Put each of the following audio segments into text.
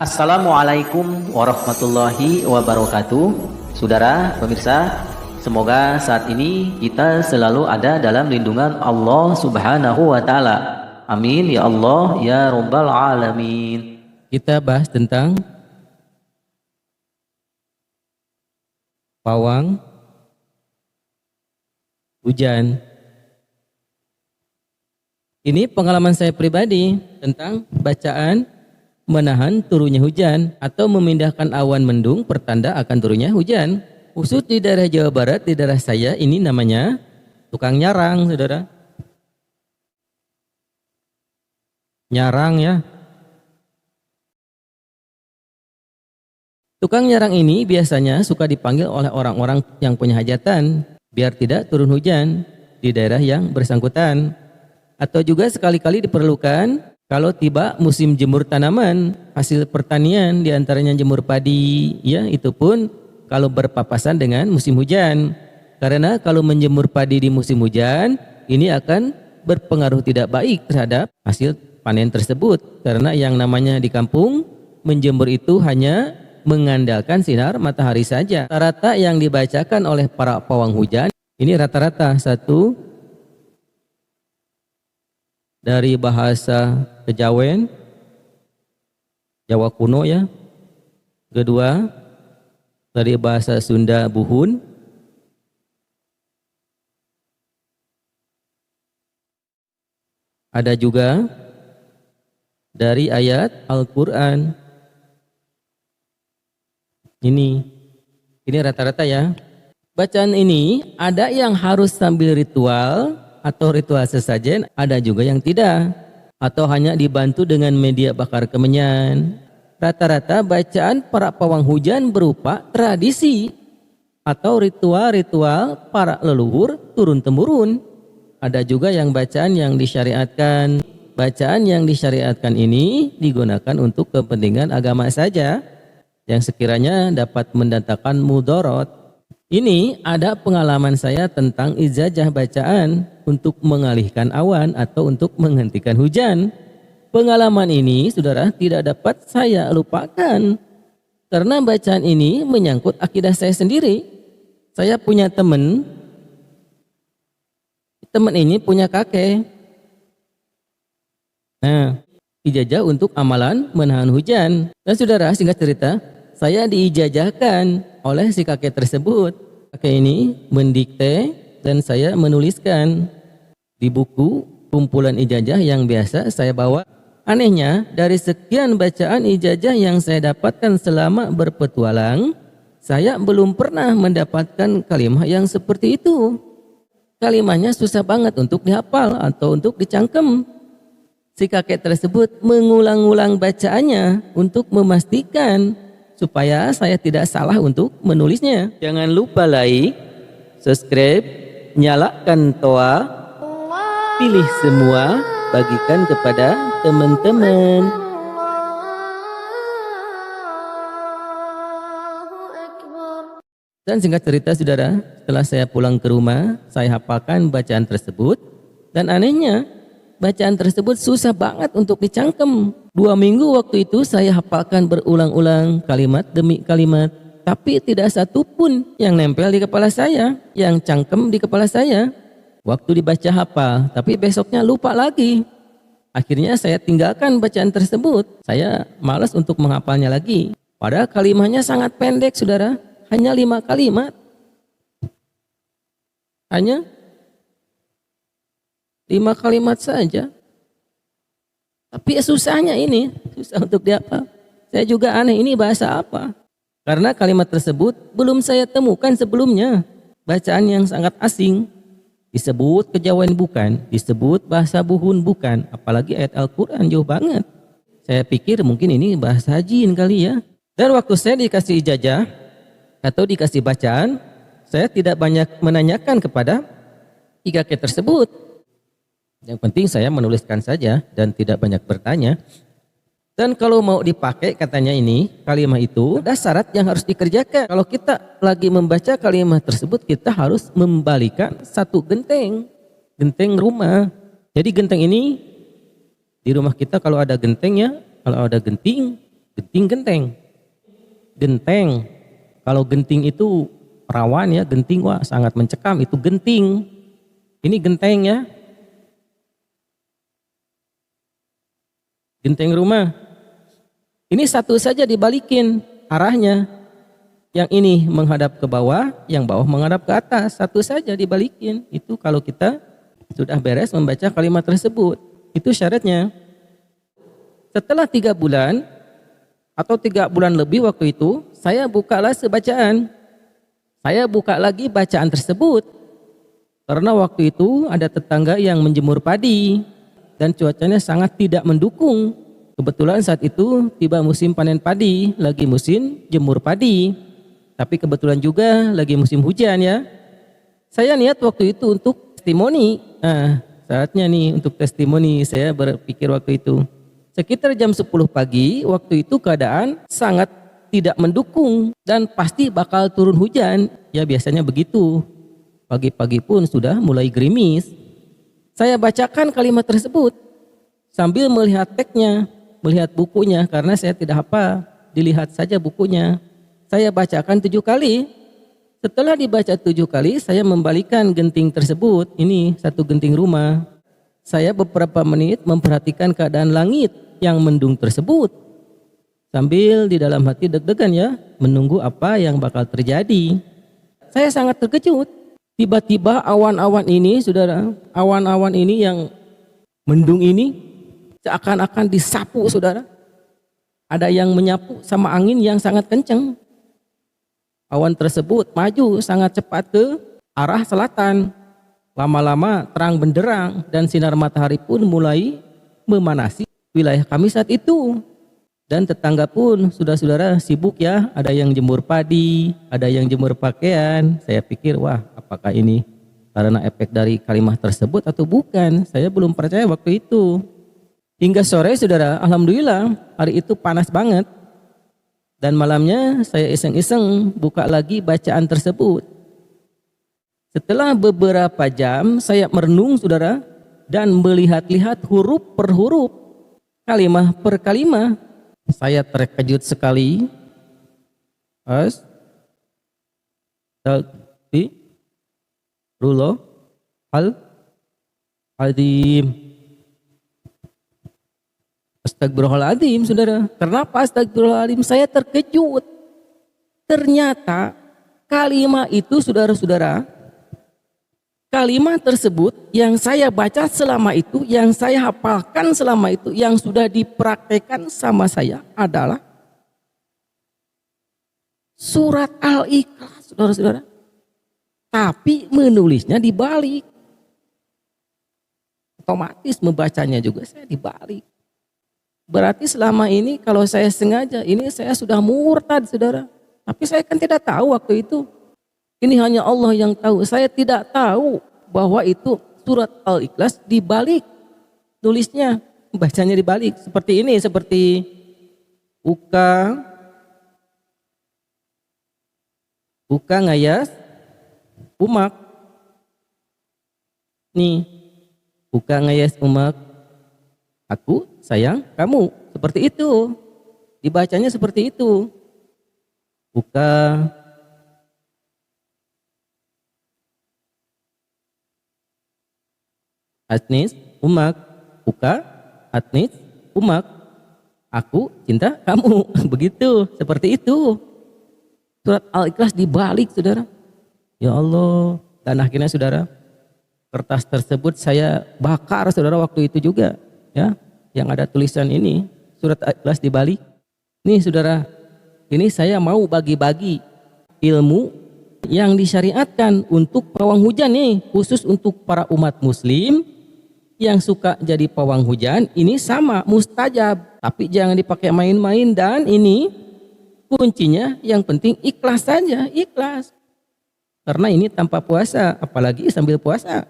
Assalamualaikum warahmatullahi wabarakatuh. Saudara, pemirsa, semoga saat ini kita selalu ada dalam lindungan Allah Subhanahu wa Ta'ala. Amin ya Allah ya Rabbal Alamin. Kita bahas tentang pawang hujan. Ini pengalaman saya pribadi tentang bacaan menahan turunnya hujan atau memindahkan awan mendung pertanda akan turunnya hujan. Khusus di daerah Jawa Barat, di daerah saya ini namanya tukang nyarang, saudara. Nyarang ya. Tukang nyarang ini biasanya suka dipanggil oleh orang-orang yang punya hajatan biar tidak turun hujan di daerah yang bersangkutan. Atau juga sekali-kali diperlukan kalau tiba musim jemur tanaman, hasil pertanian diantaranya jemur padi, ya itu pun kalau berpapasan dengan musim hujan. Karena kalau menjemur padi di musim hujan, ini akan berpengaruh tidak baik terhadap hasil panen tersebut. Karena yang namanya di kampung, menjemur itu hanya mengandalkan sinar matahari saja. Rata-rata yang dibacakan oleh para pawang hujan, ini rata-rata satu, dari bahasa Kejawen, Jawa kuno ya. Kedua, dari bahasa Sunda Buhun. Ada juga dari ayat Al-Quran. Ini rata-rata ya. Bacaan ini ada yang harus sambil ritual atau ritual sesajen, ada juga yang tidak, atau hanya dibantu dengan media bakar kemenyan. Rata-rata bacaan para pawang hujan berupa tradisi atau ritual-ritual para leluhur turun-temurun. Ada juga yang bacaan yang disyariatkan. Bacaan yang disyariatkan ini digunakan untuk kepentingan agama saja yang sekiranya dapat mendatangkan mudarat. Ini ada pengalaman saya tentang ijazah bacaan untuk mengalihkan awan atau untuk menghentikan hujan. Pengalaman ini, saudara, tidak dapat saya lupakan. Karena bacaan ini menyangkut akidah saya sendiri. Saya punya teman ini punya kakek. Nah, ijazah untuk amalan menahan hujan. Dan saudara, singkat cerita, saya diijazahkan oleh si kakek tersebut. Kakek ini mendikte dan saya menuliskan di buku kumpulan ijazah yang biasa saya bawa. Anehnya, dari sekian bacaan ijazah yang saya dapatkan selama berpetualang, saya belum pernah mendapatkan kalimat yang seperti itu. Kalimatnya susah banget untuk dihafal atau untuk dicangkem. Si kakek tersebut mengulang-ulang bacaannya untuk memastikan supaya saya tidak salah untuk menulisnya. Jangan lupa like, subscribe, nyalakan toa, pilih semua, bagikan kepada teman-teman. Dan singkat cerita saudara, setelah saya pulang ke rumah, saya hafalkan bacaan tersebut. Dan anehnya, bacaan tersebut susah banget untuk dicangkem. 2 minggu waktu itu saya hafalkan berulang-ulang kalimat demi kalimat. Tapi tidak satu pun yang nempel di kepala saya, yang cangkem di kepala saya. Waktu dibaca hafal, tapi besoknya lupa lagi. Akhirnya saya tinggalkan bacaan tersebut. Saya malas untuk menghafalnya lagi. Padahal kalimatnya sangat pendek saudara, hanya 5 kalimat. Hanya 5 kalimat saja. Tapi susahnya ini, susah untuk dihafal. Saya juga aneh, ini bahasa apa? Karena kalimat tersebut belum saya temukan sebelumnya. Bacaan yang sangat asing. Disebut kejawen bukan, disebut bahasa buhun bukan. Apalagi ayat Al-Quran jauh banget. Saya pikir mungkin ini bahasa jin kali ya. Dan waktu saya dikasih ijazah atau dikasih bacaan, saya tidak banyak menanyakan kepada kakek tersebut. Yang penting saya menuliskan saja dan tidak banyak bertanya. Dan kalau mau dipakai katanya ini, kalimat itu ada syarat yang harus dikerjakan. Kalau kita lagi membaca kalimat tersebut, kita harus membalikan satu genteng rumah. Jadi genteng ini di rumah kita kalau ada gentengnya, kalau ada genting, Genting genteng. Genteng. Kalau genting itu rawan ya, genting wah sangat mencekam, itu genting. Ini genteng ya. Genteng rumah. Ini satu saja dibalikin arahnya. Yang ini menghadap ke bawah, yang bawah menghadap ke atas. Satu saja dibalikin. Itu kalau kita sudah beres membaca kalimat tersebut. Itu syaratnya. Setelah 3 bulan atau 3 bulan lebih waktu itu, saya bukalah sebacaan. Saya buka lagi bacaan tersebut. Karena waktu itu ada tetangga yang menjemur padi dan cuacanya sangat tidak mendukung. Kebetulan saat itu tiba musim panen padi, lagi musim jemur padi. Tapi kebetulan juga lagi musim hujan ya. Saya niat waktu itu untuk testimoni. Nah, saatnya nih untuk testimoni. Saya berpikir waktu itu. Sekitar jam 10 pagi, waktu itu keadaan sangat tidak mendukung dan pasti bakal turun hujan. Ya biasanya begitu. Pagi-pagi pun sudah mulai gerimis. Saya bacakan kalimat tersebut sambil melihat teksnya, melihat bukunya karena saya tidak hafal. Dilihat saja bukunya. Saya bacakan 7 kali. Setelah dibaca 7 kali, saya membalikan genting tersebut. Ini satu genting rumah. Saya beberapa menit memperhatikan keadaan langit yang mendung tersebut. Sambil di dalam hati deg-degan ya, menunggu apa yang bakal terjadi. Saya sangat terkejut. Tiba-tiba awan-awan ini, saudara, awan-awan ini yang mendung ini seakan-akan disapu, saudara. Ada yang menyapu sama angin yang sangat kencang. Awan tersebut maju sangat cepat ke arah selatan. Lama-lama terang benderang dan sinar matahari pun mulai memanasi wilayah kami saat itu. Dan tetangga pun sudah saudara sibuk ya. Ada yang jemur padi, ada yang jemur pakaian. Saya pikir wah apakah ini karena efek dari kalimat tersebut atau bukan. Saya belum percaya waktu itu. Hingga sore saudara, alhamdulillah hari itu panas banget. Dan malamnya saya iseng-iseng buka lagi bacaan tersebut. Setelah beberapa jam saya merenung saudara dan melihat-lihat huruf per huruf, kalimah per kalimah. Saya terkejut sekali. Astagfirullahaladzim. Astagfirullahaladzim, saudara. Kenapa astagfirullahaladzim? Saya terkejut. Ternyata kalimat itu, saudara-saudara, kalimat tersebut yang saya baca selama itu, yang saya hafalkan selama itu, yang sudah dipraktekkan sama saya adalah surat Al-Ikhlas, saudara-saudara. Tapi menulisnya dibalik. Otomatis membacanya juga saya dibalik. Berarti selama ini kalau saya sengaja, ini saya sudah murtad saudara. Tapi saya kan tidak tahu waktu itu. Ini hanya Allah yang tahu. Saya tidak tahu bahwa itu surat Al-Ikhlas dibalik. Tulisnya, bacanya dibalik. Seperti ini, seperti buka ngayas, umak. Nih, buka ngayas umak. Aku sayang kamu, seperti itu. Dibacanya seperti itu. Buka Atnis umak, buka Atnis umak. Aku cinta kamu. Begitu, seperti itu. Surat Al-Ikhlas dibalik, saudara. Ya Allah. Dan akhirnya saudara, kertas tersebut saya bakar saudara waktu itu juga. Ya, yang ada tulisan ini surat Al-Ikhlas dibalik. Nih saudara, ini saya mau bagi-bagi ilmu yang disyariatkan untuk pawang hujan nih, khusus untuk para umat muslim yang suka jadi pawang hujan. Ini sama mustajab, tapi jangan dipakai main-main. Dan ini kuncinya yang penting ikhlas saja, ikhlas. Karena ini tanpa puasa, apalagi sambil puasa.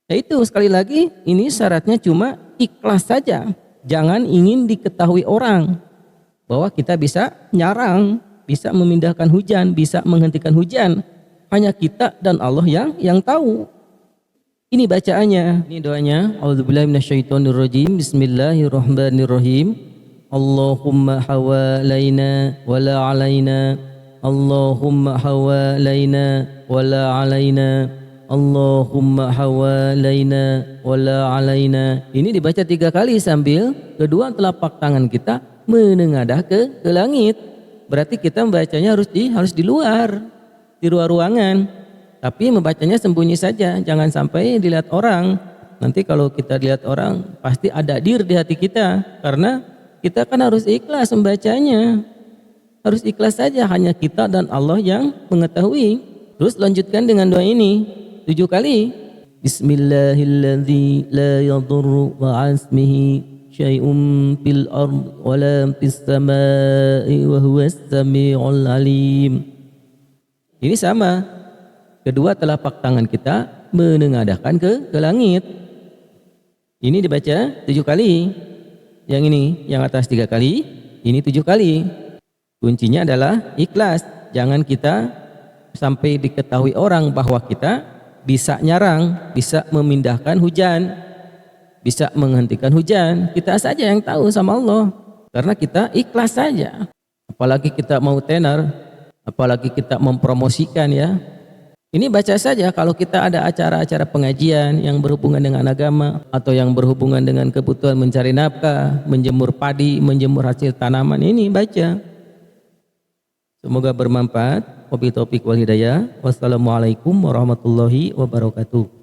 Ya itu sekali lagi, ini syaratnya cuma ikhlas saja. Jangan ingin diketahui orang bahwa kita bisa nyarang, bisa memindahkan hujan, bisa menghentikan hujan. Hanya kita dan Allah yang tahu. Ini bacaannya, ini doanya. A'udzubillahi minasyaitonirrajim. Bismillahirrahmanirrahim. Allahumma hawalaina wala alaina. Allahumma hawalaina wala alaina. Allahumma hawalaina wala alaina. Ini dibaca 3 kali sambil kedua telapak tangan kita menengadah ke langit. Berarti kita membacanya harus di luar, di luar ruangan. Tapi membacanya sembunyi saja, jangan sampai dilihat orang. Nanti kalau kita dilihat orang pasti ada dir di hati kita, karena kita kan harus ikhlas membacanya. Harus ikhlas saja, hanya kita dan Allah yang mengetahui. Terus lanjutkan dengan doa ini 7 kali. Bismillahilladzi la yadurru ma'asmihi syai'un fil ard wala fis samai wa huwas samiul alim. Ini sama. Kedua telapak tangan kita menengadahkan ke langit. Ini dibaca 7 kali. Yang ini yang atas 3 kali, ini 7 kali. Kuncinya adalah ikhlas. Jangan kita sampai diketahui orang bahwa kita bisa nyarang, bisa memindahkan hujan, bisa menghentikan hujan. Kita saja yang tahu sama Allah, karena kita ikhlas saja. Apalagi kita mau tenar, apalagi kita mempromosikan ya. Ini baca saja. Kalau kita ada acara-acara pengajian yang berhubungan dengan agama atau yang berhubungan dengan kebutuhan mencari nafkah, menjemur padi, menjemur hasil tanaman, ini baca. Semoga bermanfaat. Wabillahi taufiq wal hidayah. Wassalamualaikum warahmatullahi wabarakatuh.